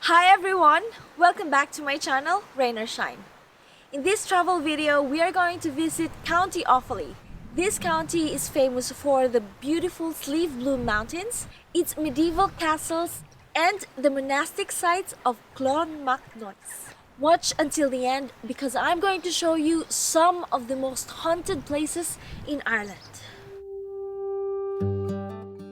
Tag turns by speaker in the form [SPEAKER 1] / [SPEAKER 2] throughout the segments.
[SPEAKER 1] Hi everyone! Welcome back to my channel, Rain or Shine. In this travel video, we are going to visit County Offaly. This county is famous for the beautiful Slieve Bloom Mountains, its medieval castles, and the monastic sites of Clonmacnoise. Watch until the end because I'm going to show you some of the most haunted places in Ireland.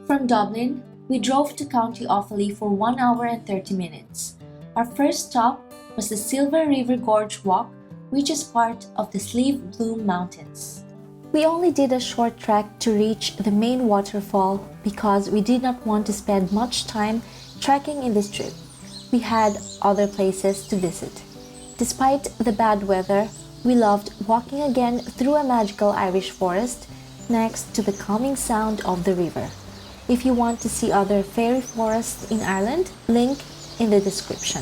[SPEAKER 1] From Dublin, we drove to County Offaly for 1 hour and 30 minutes. Our first stop was the Silver River Gorge walk, which is part of the Slieve Bloom Mountains. We only did a short trek to reach the main waterfall because we did not want to spend much time trekking in this trip. We had other places to visit. Despite the bad weather, we loved walking again through a magical Irish forest next to the calming sound of the river. If you want to see other fairy forests in Ireland, link in the description.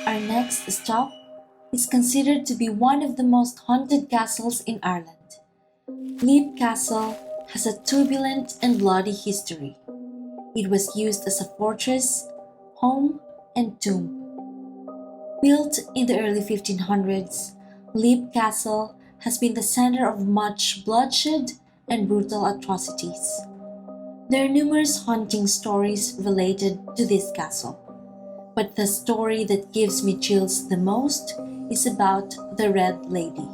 [SPEAKER 1] Our next stop is considered to be one of the most haunted castles in Ireland. Birr Castle has a turbulent and bloody history. It was used as a fortress, home, and tomb. Built in the early 1500s, Birr Castle has been the center of much bloodshed and brutal atrocities. There are numerous haunting stories related to this castle. But the story that gives me chills the most is about the Red Lady.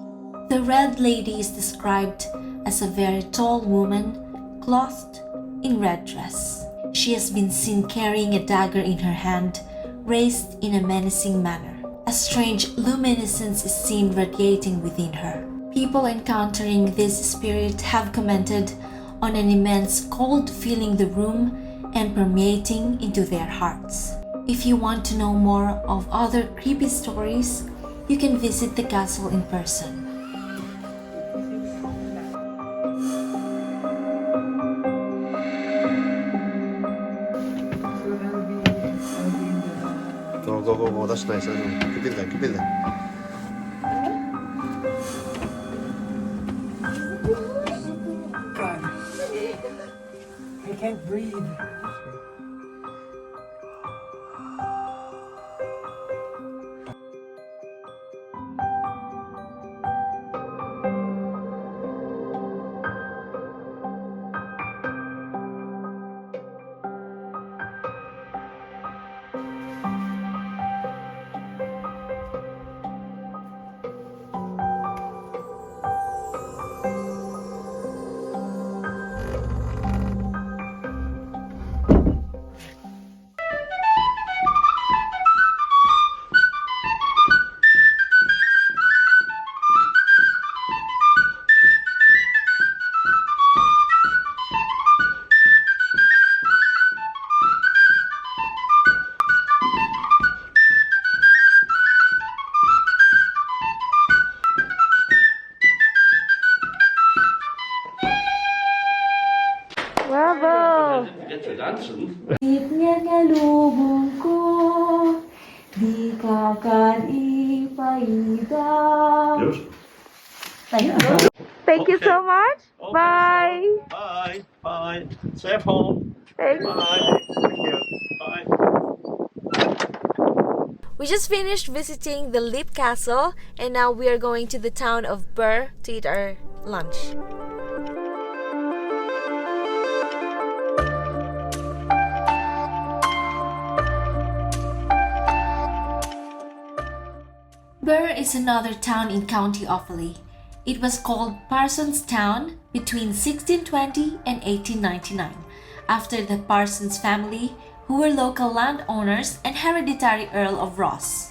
[SPEAKER 1] The Red Lady is described as a very tall woman clothed in red dress. She has been seen carrying a dagger in her hand, raised in a menacing manner. A strange luminescence is seen radiating within her. People encountering this spirit have commented on an immense cold filling the room and permeating into their hearts. If you want to know more of other creepy stories, you can visit the castle in person.
[SPEAKER 2] Go. That's nice. Keep it there.
[SPEAKER 3] God. I can't breathe.
[SPEAKER 1] Bravo!
[SPEAKER 4] Get to dancing.
[SPEAKER 1] Ipnya galubong ko, di kakalipaida.
[SPEAKER 4] Good.
[SPEAKER 1] Thank you so much.
[SPEAKER 4] Okay,
[SPEAKER 1] Bye.
[SPEAKER 4] so, bye. Safe home.
[SPEAKER 1] Thanks.
[SPEAKER 4] Bye. Thank you. Bye.
[SPEAKER 1] We just finished visiting the Birr Castle and now we are going to the town of Birr to eat our lunch. Birr is another town in County Offaly. It was called Parsons Town between 1620 and 1899 after the Parsons family, who were local landowners and hereditary Earl of Ross.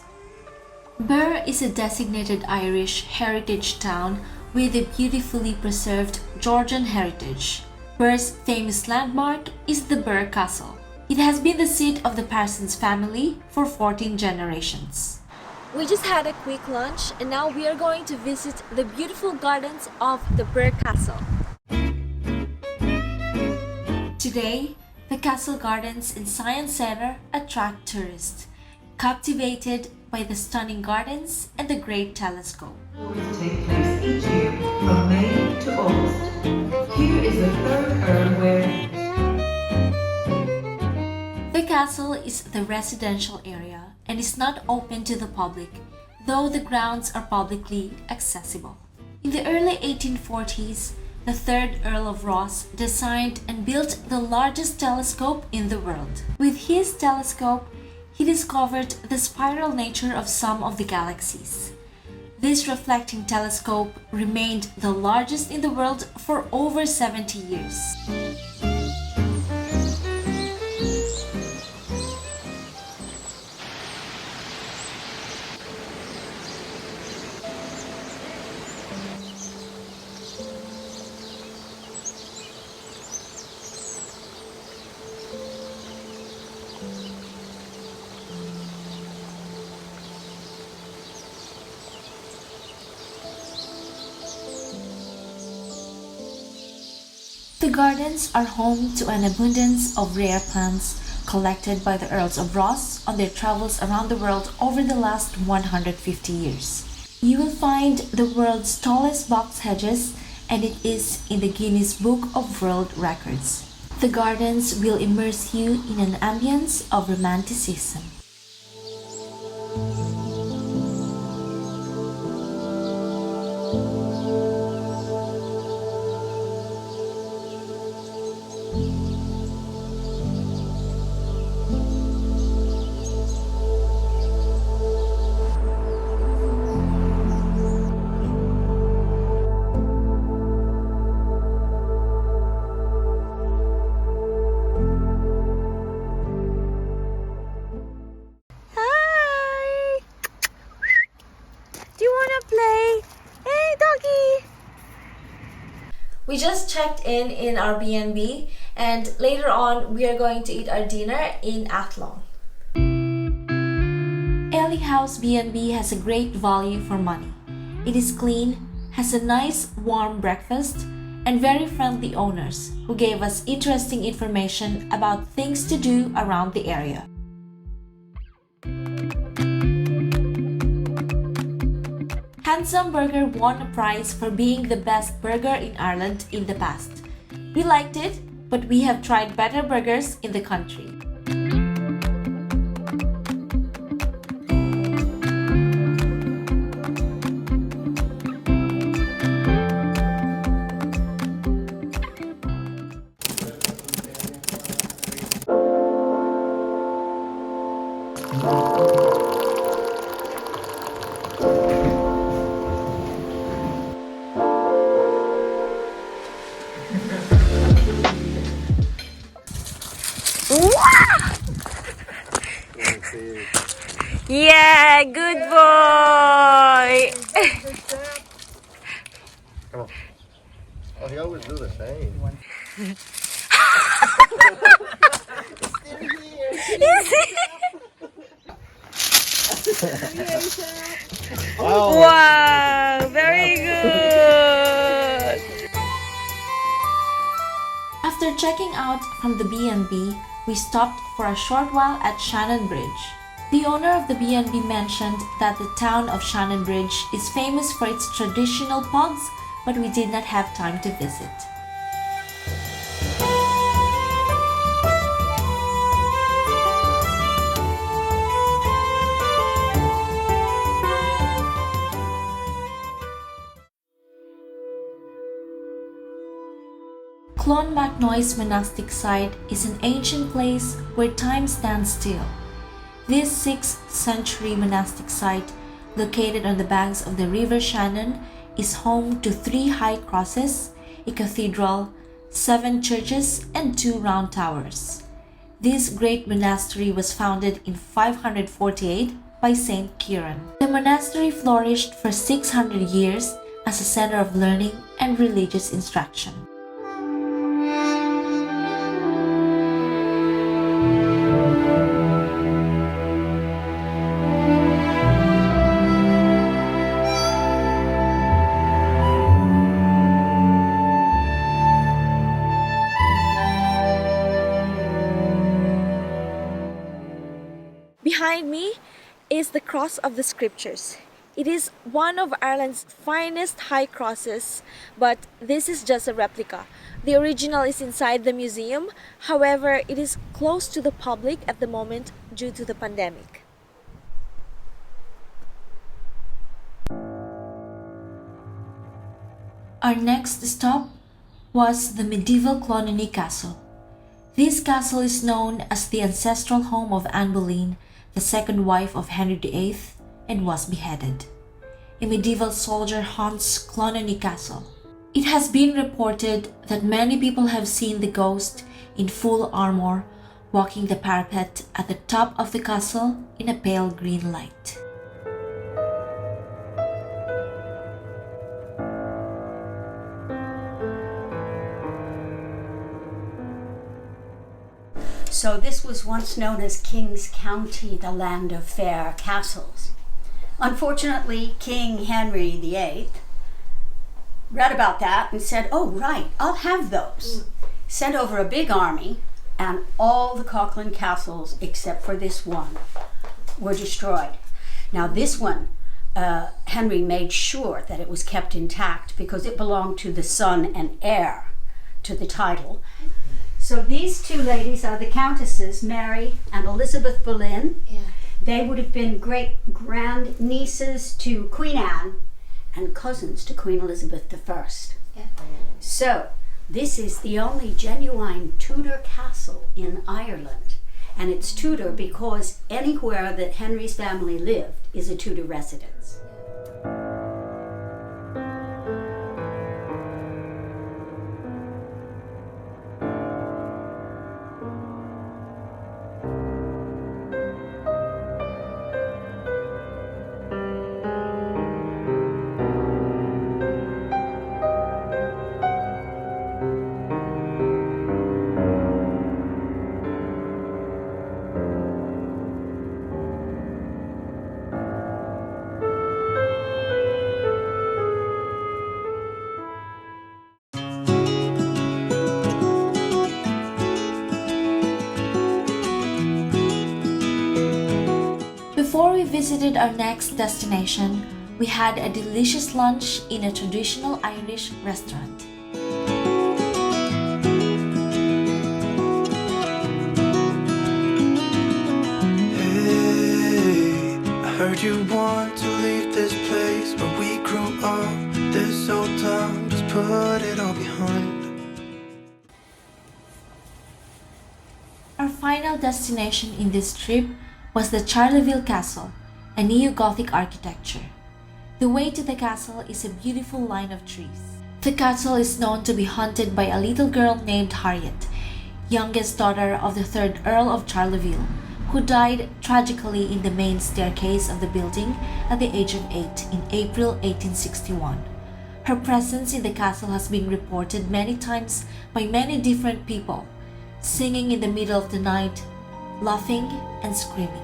[SPEAKER 1] Birr is a designated Irish heritage town with a beautifully preserved Georgian heritage. Birr's famous landmark is the Birr Castle. It has been the seat of the Parsons family for 14 generations. We just had a quick lunch and now we are going to visit the beautiful gardens of the Birr Castle. Today, the Castle Gardens and Science Center attract tourists, captivated by the stunning gardens and the great telescope.
[SPEAKER 5] Take place each year from May to August. Here is the third urn where
[SPEAKER 1] The castle is the residential area and is not open to the public, though the grounds are publicly accessible. In the early 1840s, the 3rd Earl of Ross designed and built the largest telescope in the world. With his telescope, he discovered the spiral nature of some of the galaxies. This reflecting telescope remained the largest in the world for over 70 years. The gardens are home to an abundance of rare plants collected by the Earls of Ross on their travels around the world over the last 150 years. You will find the world's tallest box hedges, and it is in the Guinness Book of World Records. The gardens will immerse you in an ambience of romanticism. We just checked in our B&B, and later on we are going to eat our dinner in Athlone. Ely House B&B has a great value for money. It is clean, has a nice warm breakfast, and very friendly owners who gave us interesting information about things to do around the area. Handsome Burger won a prize for being the best burger in Ireland in the past. We liked it, but we have tried better burgers in the country. Yeah, good boy.
[SPEAKER 2] Come on. Oh, he always do the same.
[SPEAKER 1] Wow, very good. After checking out from the B&B, we stopped for a short while at Shannonbridge. The owner of the B&B mentioned that the town of Shannonbridge is famous for its traditional pugs, but we did not have time to visit. Clonmacnoise monastic site is an ancient place where time stands still. This 6th century monastic site, located on the banks of the River Shannon, is home to 3 high crosses, a cathedral, 7 churches, and 2 round towers. This great monastery was founded in 548 by Saint Kieran. The monastery flourished for 600 years as a center of learning and religious instruction. Behind me is the Cross of the Scriptures. It is one of Ireland's finest high crosses, but this is just a replica. The original is inside the museum, however, it is closed to the public at the moment due to the pandemic. Our next stop was the medieval Clonony Castle. This castle is known as the ancestral home of Anne Boleyn, the second wife of Henry VIII, and was beheaded. A medieval soldier haunts Clonony Castle. It has been reported that many people have seen the ghost in full armor walking the parapet at the top of the castle in a pale green light.
[SPEAKER 6] So this was once known as King's County, the land of fair castles. Unfortunately, King Henry VIII read about that and said, oh right, I'll have those. Sent over a big army, and all the Coughlin castles, except for this one, were destroyed. Now this one, Henry made sure that it was kept intact because it belonged to the son and heir to the title. So these two ladies are the Countesses, Mary and Elizabeth Boleyn.
[SPEAKER 1] Yeah.
[SPEAKER 6] They would have been great-grand nieces to Queen Anne and cousins to Queen Elizabeth I.
[SPEAKER 1] Yeah.
[SPEAKER 6] So this is the only genuine Tudor castle in Ireland. And it's Tudor because anywhere that Henry's family lived is a Tudor residence.
[SPEAKER 1] Before we visited our next destination, we had a delicious lunch in a traditional Irish restaurant.
[SPEAKER 7] Hey, I heard you want to leave this place where we grew up. This old town, just put it all behind.
[SPEAKER 1] Our final destination in this trip was the Charleville Castle, a neo-Gothic architecture. The way to the castle is a beautiful line of trees. The castle is known to be haunted by a little girl named Harriet, youngest daughter of the 3rd Earl of Charleville, who died tragically in the main staircase of the building at the age of 8 in April 1861. Her presence in the castle has been reported many times by many different people, singing in the middle of the night, laughing and screaming.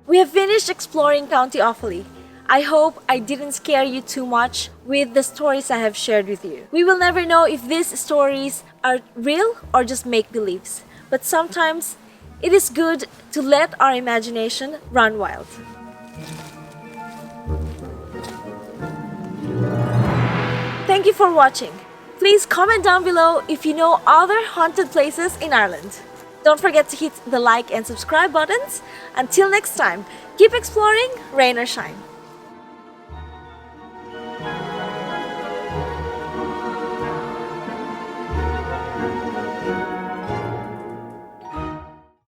[SPEAKER 1] We have finished exploring County Offaly. I hope I didn't scare you too much with the stories I have shared with you. We will never know if these stories are real or just make-believes, but sometimes it is good to let our imagination run wild. Thank you for watching. Please comment down below if you know other haunted places in Ireland. Don't forget to hit the like and subscribe buttons. Until next time, keep exploring, rain or shine.